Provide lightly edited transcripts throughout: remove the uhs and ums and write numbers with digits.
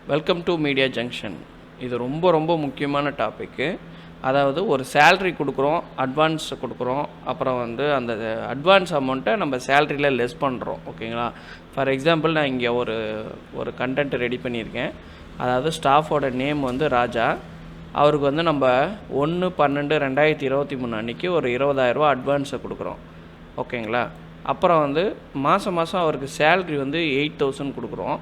Welcome to media junction. இது ரொம்ப முக்கியமான டாபிக்கு. அதாவது ஒரு சேல்ரி கொடுக்குறோம், அட்வான்ஸ் கொடுக்குறோம், அப்புறம் வந்து அந்த அட்வான்ஸ் அமௌண்ட்டை நம்ம சேல்ரியில் லெஸ் பண்ணுறோம். ஓகேங்களா? ஃபார் எக்ஸாம்பிள் நான் இங்கே ஒரு கண்டென்ட் ரெடி பண்ணியிருக்கேன். அதாவது ஸ்டாஃபோட நேம் வந்து ராஜா. அவருக்கு வந்து நம்ம 1/12/2023 அன்றைக்கி ஒரு 20,000 அட்வான்ஸை கொடுக்குறோம். ஓகேங்களா? அப்புறம் வந்து மாதம் அவருக்கு சேல்ரி வந்து 8,000 கொடுக்குறோம்.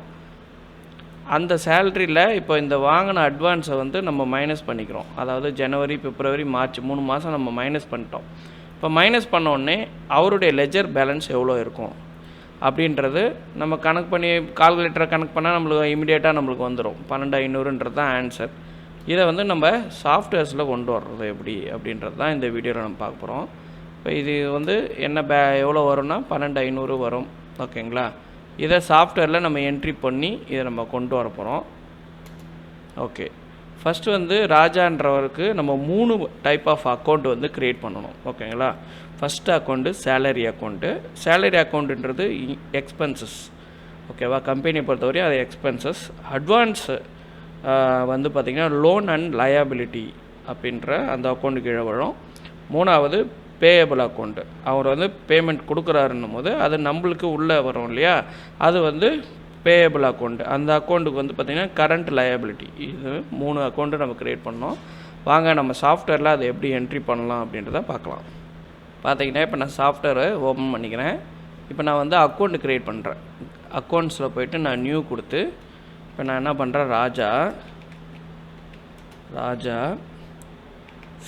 அந்த சேல்ரியில் இப்போ இந்த வாங்கின அட்வான்ஸை வந்து நம்ம மைனஸ் பண்ணிக்கிறோம். அதாவது ஜனவரி, பிப்ரவரி, மார்ச் 3 மாதம் நம்ம மைனஸ் பண்ணிட்டோம். இப்போ மைனஸ் பண்ணோடனே அவருடைய லெஜர் பேலன்ஸ் எவ்வளோ இருக்கும் அப்படின்றது நம்ம கணக்கு பண்ணி கால்குலேட்டரை கணக்கு பண்ணால் நம்மளுக்கு இமீடியட்டாக நம்மளுக்கு வந்துடும். 12,500ன்றது தான் ஆன்சர். இதை வந்து நம்ம சாஃப்ட்வேர்ஸில் கொண்டு வர்றது எப்படி அப்படின்றது தான் இந்த வீடியோவில் நம்ம பார்க்க போகிறோம். இப்போ இது வந்து என்ன எவ்வளோ வரும்னா 12,500 வரும். ஓகேங்களா? இதை சாஃப்ட்வேரில் நம்ம என்ட்ரி பண்ணி இதை நம்ம கொண்டு வர போகிறோம். ஓகே, ஃபஸ்ட்டு வந்து ராஜான்றவருக்கு நம்ம 3 டைப் ஆஃப் அக்கௌண்ட் வந்து க்ரியேட் பண்ணணும். ஓகேங்களா? First account salary account. Salary அக்கௌண்ட்டுன்றது எக்ஸ்பென்சஸ். ஓகேவா? கம்பெனியை பொறுத்தவரையும் அது எக்ஸ்பென்சஸ். அட்வான்ஸு வந்து பார்த்திங்கன்னா லோன் அண்ட் லயபிலிட்டி அப்படின்ற அந்த அக்கௌண்ட்டு கீழே வரும். 3வது பேயபிள் அக்கௌண்ட்டு. அவர் வந்து பேமெண்ட் கொடுக்குறாருன்னும் போது அது நம்மளுக்கு உள்ளே வரும் இல்லையா, அது வந்து பேயபிள் அக்கௌண்ட்டு. அந்த அக்கௌண்ட்டுக்கு வந்து பார்த்திங்கன்னா கரண்ட் லயபிலிட்டி. இது 3 அக்கௌண்ட்டு நம்ம க்ரியேட் பண்ணோம். வாங்க நம்ம சாஃப்ட்வேரில் அதை எப்படி என்ட்ரி பண்ணலாம் அப்படின்றத பார்க்கலாம். பார்த்திங்கன்னா இப்போ நான் சாஃப்ட்வேரை ஓப்பன் பண்ணிக்கிறேன். இப்போ நான் வந்து அக்கௌண்ட்டு க்ரியேட் பண்ணுறேன். அக்கௌண்ட்ஸில் போய்ட்டு நான் நியூ கொடுத்து இப்போ நான் என்ன பண்ணுறேன், ராஜா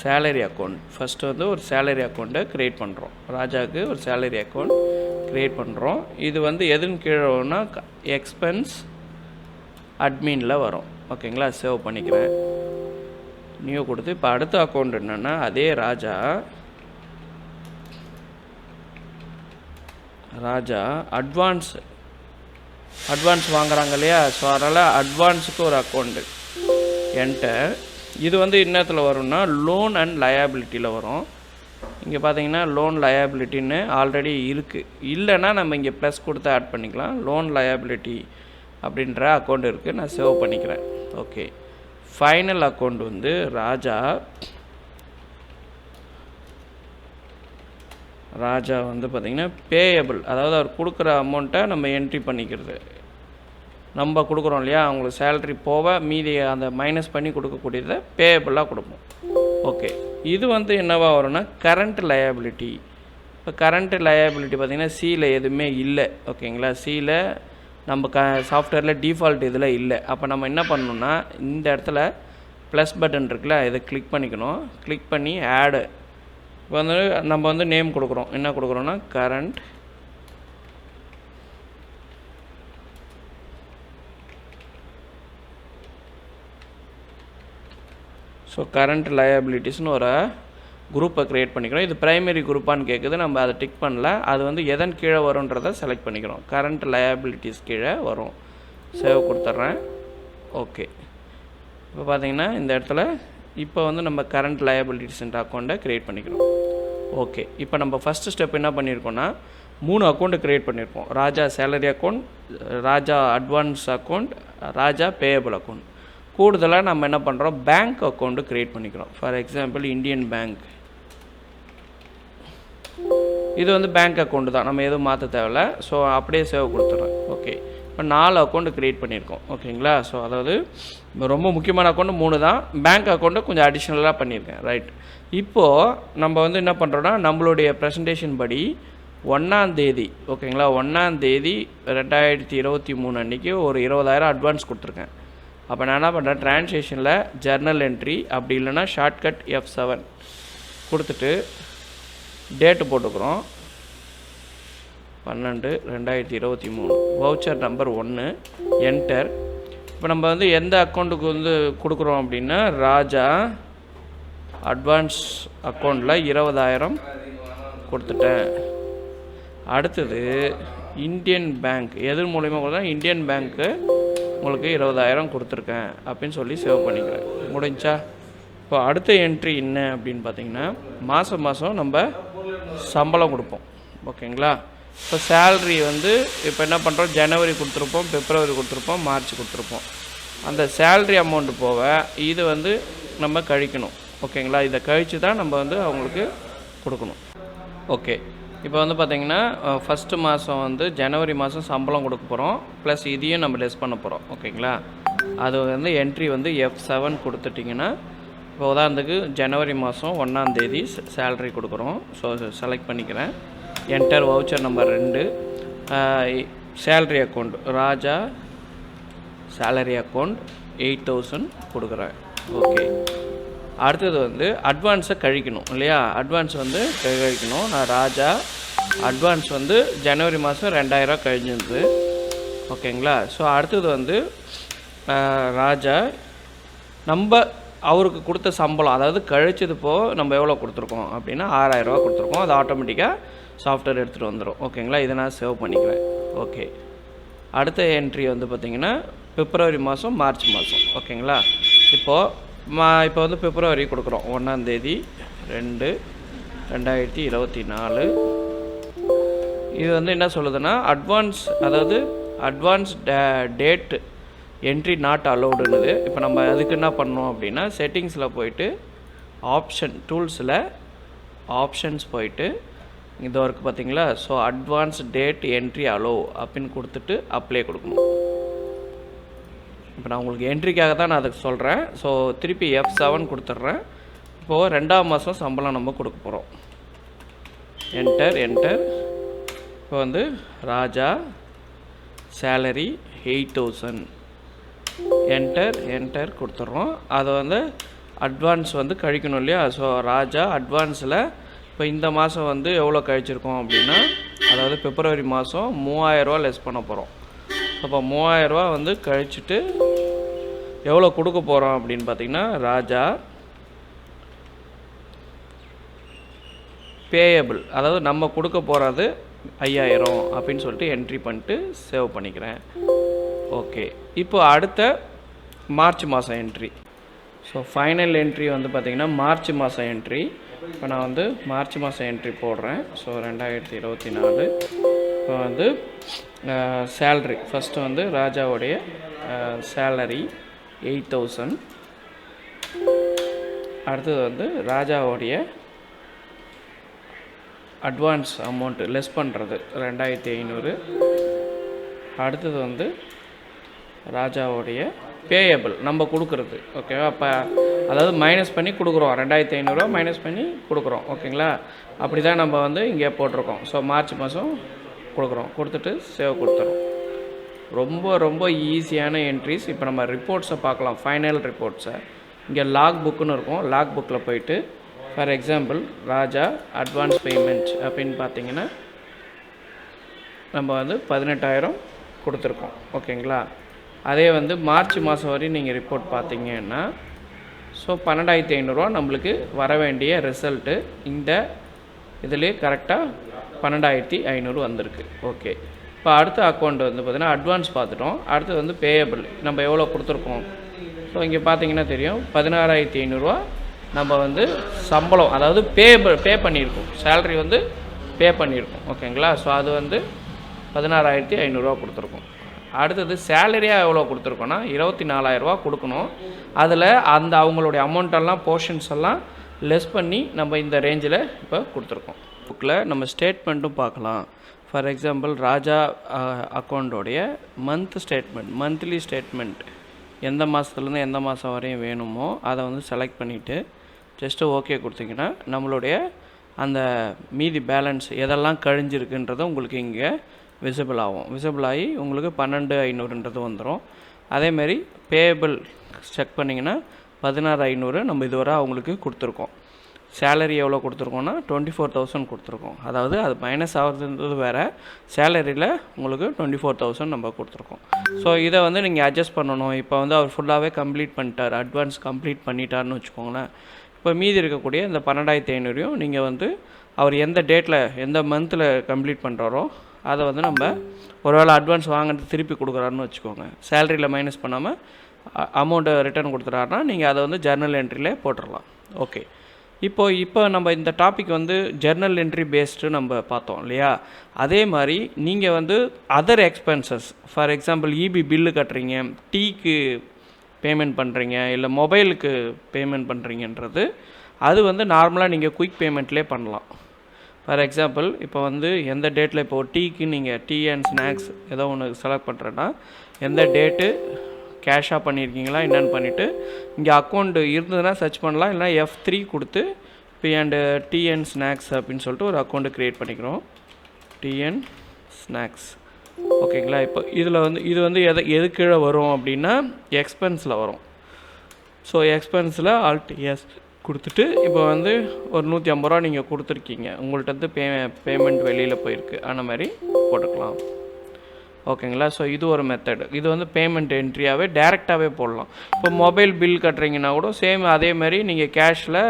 சேலரி அக்கௌண்ட். ஃபஸ்ட்டு வந்து ஒரு சேலரி அக்கௌண்ட்டை க்ரியேட் பண்ணுறோம். ராஜாவுக்கு ஒரு சேலரி அக்கௌண்ட் க்ரியேட் பண்ணுறோம். இது வந்து எதுன்னு கீழே வரும்னா எக்ஸ்பென்ஸ் அட்மினில் வரும். ஓகேங்களா? சேவ் பண்ணிக்கிறேன். நியூ கொடுத்து இப்போ அடுத்த அக்கௌண்ட் என்னென்னா அதே ராஜா அட்வான்ஸ் வாங்குறாங்க இல்லையா, ஸோ அதனால் அட்வான்ஸுக்கு ஒரு அக்கௌண்ட்டு என்டர். இது வந்து இன்னத்தில் வரும்னா லோன் அண்ட் லயபிலிட்டியில் வரும். இங்கே பார்த்தீங்கன்னா லோன் லயபிலிட்டின்னு ஆல்ரெடி இருக்குது. இல்லைன்னா நம்ம இங்கே ப்ளஸ் கொடுத்து ஆட் பண்ணிக்கலாம். லோன் லயபிலிட்டி அப்படின்ற அக்கௌண்ட் இருக்குது. நான் சேவ் பண்ணிக்கிறேன். ஓகே, ஃபைனல் அக்கௌண்ட் வந்து ராஜா வந்து பார்த்திங்கன்னா பேயபிள். அதாவது அவர் கொடுக்குற அமௌண்ட்டை நம்ம என்ட்ரி பண்ணிக்கிறது. நம்ம கொடுக்குறோம் இல்லையா, அவங்களுக்கு சேலரி போக மீதி அந்த மைனஸ் பண்ணி கொடுக்கக்கூடியதை பேயபிளாக கொடுப்போம். ஓகே, இது வந்து என்னவா வரும்னா கரண்ட் லயபிலிட்டி. இப்போ கரண்ட் லயபிலிட்டி பார்த்திங்கன்னா சியில் எதுவுமே இல்லை. ஓகேங்களா? சியில் நம்ம சாஃப்ட்வேரில் டிஃபால்ட் இதில் இல்லை. அப்போ நம்ம என்ன பண்ணணுன்னா இந்த இடத்துல ப்ளஸ் பட்டன் இருக்குல்ல, இதை கிளிக் பண்ணிக்கணும். கிளிக் பண்ணி ஆடு. இப்போ வந்து நம்ம வந்து நேம் கொடுக்குறோம். என்ன கொடுக்குறோன்னா கரண்ட் கரண்ட் லயபிலிட்டிஸ்னு ஒரு குரூப்பை க்ரியேட் பண்ணிக்கிறோம். இது ப்ரைமரி குரூப்பான்னு கேட்குது. நம்ம அதை டிக் பண்ணல. அது வந்து எதன் கீழே வரும்ன்றதை செலக்ட் பண்ணிக்கிறோம். கரண்ட் லயபிலிட்டிஸ் கீழே வரும். சேவ் கொடுத்துட்றேன். ஓகே, இப்போ பார்த்தீங்கன்னா இந்த இடத்துல இப்போ வந்து நம்ம கரண்ட் லயபிலிட்டிஸ்ன்ற அக்கௌண்ட்டை க்ரியேட் பண்ணிக்கிறோம். ஓகே, இப்போ நம்ம ஃபஸ்ட்டு ஸ்டெப் என்ன பண்ணியிருக்கோன்னா 3 அக்கௌண்ட்டு க்ரியேட் பண்ணியிருக்கோம். ராஜா சேலரி அக்கௌண்ட், ராஜா அட்வான்ஸ் அக்கௌண்ட், ராஜா பேயபிள் அக்கௌண்ட். கூடுதலாக நம்ம என்ன பண்ணுறோம், பேங்க் அக்கௌண்ட்டு க்ரியேட் பண்ணிக்கிறோம். For example Indian bank. இது வந்து பேங்க் அக்கௌண்ட்டு தான், நம்ம எதுவும் மாற்ற தேவையில்ல. ஸோ அப்படியே சேவ் கொடுத்துட்றேன். ஓகே, இப்போ 4 அக்கௌண்ட்டு க்ரியேட் பண்ணியிருக்கோம். ஓகேங்களா? ஸோ அதாவது ரொம்ப முக்கியமான அக்கௌண்ட்டு 3 தான். பேங்க் அக்கௌண்ட்டை கொஞ்சம் அடிஷ்னலாக பண்ணியிருக்கேன். ரைட், இப்போது நம்ம வந்து என்ன பண்ணுறோன்னா நம்மளுடைய ப்ரெசன்டேஷன் படி 1ஆம் தேதி, ஓகேங்களா, 1ஆம் தேதி 2023 அன்றைக்கி ஒரு 20,000 அட்வான்ஸ் கொடுத்துருக்கேன். அப்போ நான் என்ன பண்ணுறேன், ட்ரான்ஸேஷனில் ஜர்னல் என்ட்ரி அப்படி இல்லைன்னா ஷார்ட்கட் F7 கொடுத்துட்டு டேட்டு போட்டுக்கிறோம். 12/2023 வவுச்சர் நம்பர் 1 என்டர். இப்போ நம்ம வந்து எந்த அக்கௌண்ட்டுக்கு வந்து கொடுக்குறோம் அப்படின்னா ராஜா அட்வான்ஸ் அக்கௌண்ட்டில் 20,000 கொடுத்துட்டேன். அடுத்தது இந்தியன் பேங்க். எது மூலிமா கொடுத்தா இந்தியன் பேங்க்கு உங்களுக்கு 20,000 கொடுத்துருக்கேன் அப்படின்னு சொல்லி சேவ் பண்ணிக்கிறேன். முடிஞ்சா இப்போ அடுத்த என்ட்ரி என்ன அப்படின்னு பார்த்திங்கன்னா மாதம் நம்ம சம்பளம் கொடுப்போம். ஓகேங்களா? இப்போ சேல்ரி வந்து இப்போ என்ன பண்ணுறோம், ஜனவரி கொடுத்துருப்போம், பிப்ரவரி கொடுத்துருப்போம், மார்ச் கொடுத்துருப்போம். அந்த சேல்ரி அமௌண்ட் போக இது வந்து நம்ம கழிக்கணும். ஓகேங்களா? இதை கழித்து தான் நம்ம வந்து அவங்களுக்கு கொடுக்கணும். ஓகே, இப்போ வந்து பார்த்திங்கன்னா ஃபஸ்ட்டு மாதம் வந்து ஜனவரி மாதம் சம்பளம் கொடுக்க போகிறோம், ப்ளஸ் இதையும் நம்ம லெஸ் பண்ண போகிறோம். ஓகேங்களா? அது வந்து என்ட்ரி வந்து F7 கொடுத்துட்டிங்கன்னா, இப்போ உதாரணத்துக்கு ஜனவரி மாதம் 1ஆம் தேதி சேல்ரி கொடுக்குறோம். ஸோ செலக்ட் பண்ணிக்கிறேன். Enter voucher number 2, salary account Raja salary account 8000 கொடுக்குறேன். ஓகே, அடுத்தது வந்து அட்வான்ஸை கழிக்கணும் இல்லையா? அட்வான்ஸ் வந்து கழிக்கணும். நான் ராஜா அட்வான்ஸ் வந்து ஜனவரி மாதம் 2000 கழிஞ்சிருந்தது. ஓகேங்களா? ஸோ அடுத்தது வந்து ராஜா நம்ம அவருக்கு கொடுத்த சம்பளம், அதாவது கழிச்சது போக நம்ம எவ்வளோ கொடுத்துருக்கோம் அப்படின்னா 6000 கொடுத்துருக்கோம். அது ஆட்டோமேட்டிக்காக சாஃப்ட்வேர் எடுத்துகிட்டு வந்துடும். ஓகேங்களா? இதை நான் சேவ் பண்ணிக்கிறேன். ஓகே, அடுத்த என்ட்ரி வந்து பார்த்திங்கன்னா பிப்ரவரி மாதம் மார்ச் மாதம். ஓகேங்களா? இப்போ வந்து பிப்ரவரி கொடுக்குறோம் 1ஆம் தேதி 2 2024. இது வந்து என்ன சொல்லுதுன்னா அட்வான்ஸ், அதாவது அட்வான்ஸ் டேட் என்ட்ரி நாட் அலௌடுன்னுது. இப்போ நம்ம அதுக்கு என்ன பண்ணோம் அப்படின்னா செட்டிங்ஸில் போயிட்டு ஆப்ஷன் டூல்ஸில் ஆப்ஷன்ஸ் போயிட்டு இது வரைக்கும் பார்த்தீங்களா? So advance date entry allow அப்படின்னு கொடுத்துட்டு அப்ளை கொடுக்கணும். இப்போ நான் உங்களுக்கு என்ட்ரிக்காக தான் நான் அதுக்கு சொல்கிறேன். ஸோ திருப்பி F7 கொடுத்துட்றேன். இப்போது 2ஆம் மாதம் சம்பளம் நம்ம கொடுக்க போகிறோம். என்டர். இப்போ வந்து ராஜா சேலரி 8000 என்டர் கொடுத்துட்றோம். அதை வந்து அட்வான்ஸ் வந்து கழிக்கணும் இல்லையா? ஸோ ராஜா அட்வான்ஸில் இப்போ இந்த மாதம் வந்து எவ்வளோ கழிச்சிருக்கோம் அப்படின்னா, அதாவது பிப்ரவரி மாதம் 3000 லெஸ் பண்ண போகிறோம். அப்போ 3000 வந்து கழிச்சுட்டு எவ்வளோ கொடுக்க போகிறோம் அப்படின்னு பார்த்திங்கன்னா ராஜா பேயபிள், அதாவது நம்ம கொடுக்க போகிறது 5000 அப்படின்னு சொல்லிட்டு என்ட்ரி பண்ணிட்டு சேவ் பண்ணிக்கிறேன். ஓகே, இப்போ அடுத்த மார்ச் மாதம் என்ட்ரி. ஸோ ஃபைனல் என்ட்ரி வந்து பார்த்திங்கன்னா மார்ச் மாதம் என்ட்ரி. இப்போ நான் வந்து மார்ச் மாதம் என்ட்ரி போடுறேன். ஸோ 2024 இப்போ வந்து சேல்ரி ஃபஸ்ட்டு வந்து ராஜாவுடைய சேலரி 8000. அடுத்தது வந்து ராஜாவுடைய அட்வான்ஸ் அமௌண்ட்டு லெஸ் பண்ணுறது 2500. அடுத்தது வந்து ராஜாவுடைய பேயபிள் நம்ம கொடுக்குறது. ஓகேவா? அப்போ அதாவது மைனஸ் பண்ணி கொடுக்குறோம், 2500 மைனஸ் பண்ணி கொடுக்குறோம். ஓகேங்களா? அப்படி தான் நம்ம வந்து இங்கே போட்டிருக்கோம். ஸோ மார்ச் மாதம் கொடுக்குறோம், கொடுத்துட்டு சேவ் கொடுத்துறோம். ரொம்ப ஈஸியான என்ட்ரிஸ். இப்போ நம்ம ரிப்போர்ட்ஸை பார்க்கலாம், ஃபைனல் ரிப்போர்ட்ஸை. இங்கே லாக் புக்குன்னு இருக்கும். லாக் புக்கில் போயிட்டு for example Raja advance payment அப்படின்னு பார்த்தீங்கன்னா நம்ம வந்து 18000 கொடுத்துருக்கோம். ஓகேங்களா? அதே வந்து மார்ச் மாதம் வரையும் நீங்கள் ரிப்போர்ட் பார்த்தீங்கன்னா ஸோ 12500 நம்மளுக்கு வர வேண்டிய ரிசல்ட்டு இந்த இதிலே கரெக்டாக 12500 வந்திருக்கு. ஓகே, இப்போ அடுத்த அக்கௌண்ட் வந்து பார்த்திங்கன்னா அட்வான்ஸ் பார்த்துட்டோம். அடுத்து வந்து பேயபிள் நம்ம எவ்வளோ கொடுத்துருக்கோம். ஸோ இங்கே பார்த்தீங்கன்னா தெரியும் 16500 நம்ம வந்து சம்பளம், அதாவது பே பண்ணியிருக்கோம், சேல்ரி வந்து பே பண்ணியிருக்கோம். ஓகேங்களா? ஸோ அது வந்து 16500 கொடுத்துருக்கோம். அடுத்தது சேலரியாக எவ்வளோ கொடுத்துருக்கோன்னா 24000 கொடுக்கணும். அதில் அந்த அவங்களுடைய அமௌண்ட்டெல்லாம் போர்ஷன்ஸ் எல்லாம் லெஸ் பண்ணி நம்ம இந்த ரேஞ்சில் இப்போ கொடுத்துருக்கோம். புக்கில் நம்ம ஸ்டேட்மெண்ட்டும் பார்க்கலாம். ஃபார் எக்ஸாம்பிள் ராஜா அக்கௌண்ட்டோடைய மந்த்லி ஸ்டேட்மெண்ட் எந்த மாதத்துலேருந்து எந்த மாதம் வரையும் வேணுமோ அதை வந்து செலக்ட் பண்ணிவிட்டு ஜஸ்ட்டு ஓகே கொடுத்தீங்கன்னா நம்மளுடைய அந்த மீதி பேலன்ஸ் எதெல்லாம் கழிஞ்சிருக்குன்றது உங்களுக்கு இங்கே விசிபிள் ஆகும். விசிபிள் ஆகி உங்களுக்கு 12500 வந்துடும். அதேமாரி பேயபிள் செக் பண்ணிங்கன்னா 16500 நம்ம இதுவரை அவங்களுக்கு கொடுத்துருக்கோம். சேலரி எவ்வளோ கொடுத்துருக்கோன்னா 24000 கொடுத்துருக்கோம். அதாவது அது மைனஸ் ஆகுதுன்றது வேறு, சேலரியில் உங்களுக்கு 24000 நம்ம கொடுத்துருக்கோம். ஸோ இதை வந்து நீங்கள் அட்ஜஸ்ட் பண்ணணும். இப்போ வந்து அவர் ஃபுல்லாகவே கம்ப்ளீட் பண்ணிட்டார், அட்வான்ஸ் கம்ப்ளீட் பண்ணிட்டார்னு வச்சுக்கோங்களேன். இப்போ மீதி இருக்கக்கூடிய இந்த 12500 நீங்கள் வந்து அவர் எந்த டேட்டில் எந்த மந்தில் கம்ப்ளீட் பண்ணுறாரோ அதை வந்து நம்ம ஒருவேளை அட்வான்ஸ் வாங்கினது திருப்பி கொடுக்குறாருன்னு வச்சுக்கோங்க, சேலரியில் மைனஸ் பண்ணாமல் அமௌண்ட்டை ரிட்டர்ன் கொடுத்துறாருன்னா நீங்கள் அதை வந்து ஜர்னல் என்ட்ரியில் போட்டுடலாம். ஓகே, இப்போ நம்ம இந்த டாபிக் வந்து ஜர்னல் என்ட்ரி பேஸ்டு நம்ம பார்த்தோம் இல்லையா? அதே மாதிரி நீங்கள் வந்து other expenses, for example EB bill கட்டுறீங்க, டீக்கு பேமெண்ட் பண்ணுறீங்க, இல்லை மொபைலுக்கு பேமெண்ட் பண்ணுறீங்கன்றது அது வந்து நார்மலாக நீங்கள் குயிக் பேமெண்ட்லேயே பண்ணலாம். ஃபார் எக்ஸாம்பிள் இப்போ வந்து எந்த டேட்டில் இப்போது டீக்கு நீங்கள் டீ அண்ட் ஸ்நாக்ஸ் ஏதோ ஒன்று செலக்ட் பண்ணுறேன்னா எந்த டேட்டு கேஷாக பண்ணியிருக்கீங்களா என்னென்னு பண்ணிவிட்டு இங்கே அக்கௌண்ட் இருந்ததுன்னா சர்ச் பண்ணலாம். இல்லைனா F3 கொடுத்து டீ அண்ட் ஸ்நாக்ஸ் அப்படின்னு சொல்லிட்டு ஒரு அக்கௌண்ட்டு க்ரியேட் பண்ணிக்கிறோம். டீ அண்ட் ஸ்நாக்ஸ் ஓகேங்களா. இப்போ இதில் வந்து இது வந்து எது கீழே வரும் அப்படின்னா எக்ஸ்பென்ஸில் வரும். ஸோ எக்ஸ்பென்ஸில் ஆல்ட் எஸ் கொடுத்துட்டு இப்போ வந்து ஒரு 150 ரூபா நீங்கள் கொடுத்துருக்கீங்க, உங்கள்கிட்ட வந்து பேமெண்ட் வெளியில் போயிருக்கு, அந்த மாதிரி போட்டுக்கலாம். ஓகேங்களா. ஸோ இது ஒரு மெத்தடு. இது வந்து பேமெண்ட் என்ட்ரியாகவே டேரெக்டாகவே போடலாம். இப்போ மொபைல் பில் கட்டுறீங்கன்னா கூட சேம் அதே மாதிரி நீங்கள் கேஷில்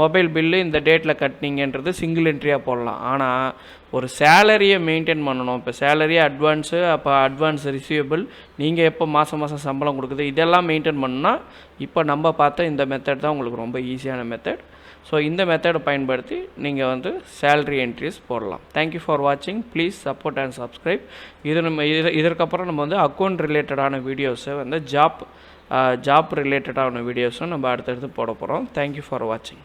மொபைல் பில்லு இந்த டேட்டில் கட்டினீங்கன்றது சிங்கிள் என்ட்ரியாக போடலாம். ஆனால் ஒரு சேலரியை மெயின்டைன் பண்ணணும். இப்போ சேலரி அட்வான்ஸு, அப்போ அட்வான்ஸ் ரிசீவபிள், நீங்கள் எப்போ மாதம் சம்பளம் கொடுக்குது, இதெல்லாம் மெயின்டைன் பண்ணால் இப்போ நம்ம பார்த்த இந்த மெத்தட் தான் உங்களுக்கு ரொம்ப ஈஸியான மெத்தட். ஸோ இந்த மெத்தடை பயன்படுத்தி நீங்கள் வந்து சேலரி என்ட்ரிஸ் போடலாம். தேங்க்யூ ஃபார் வாட்சிங். Please support and subscribe. இதற்கப்புறம் நம்ம வந்து அக்கௌண்ட் ரிலேட்டடான வீடியோஸை வந்து ஜாப் ரிலேட்டடான வீடியோஸும் நம்ம அடுத்தடுத்து போட போகிறோம். தேங்க்யூ ஃபார் வாட்சிங்.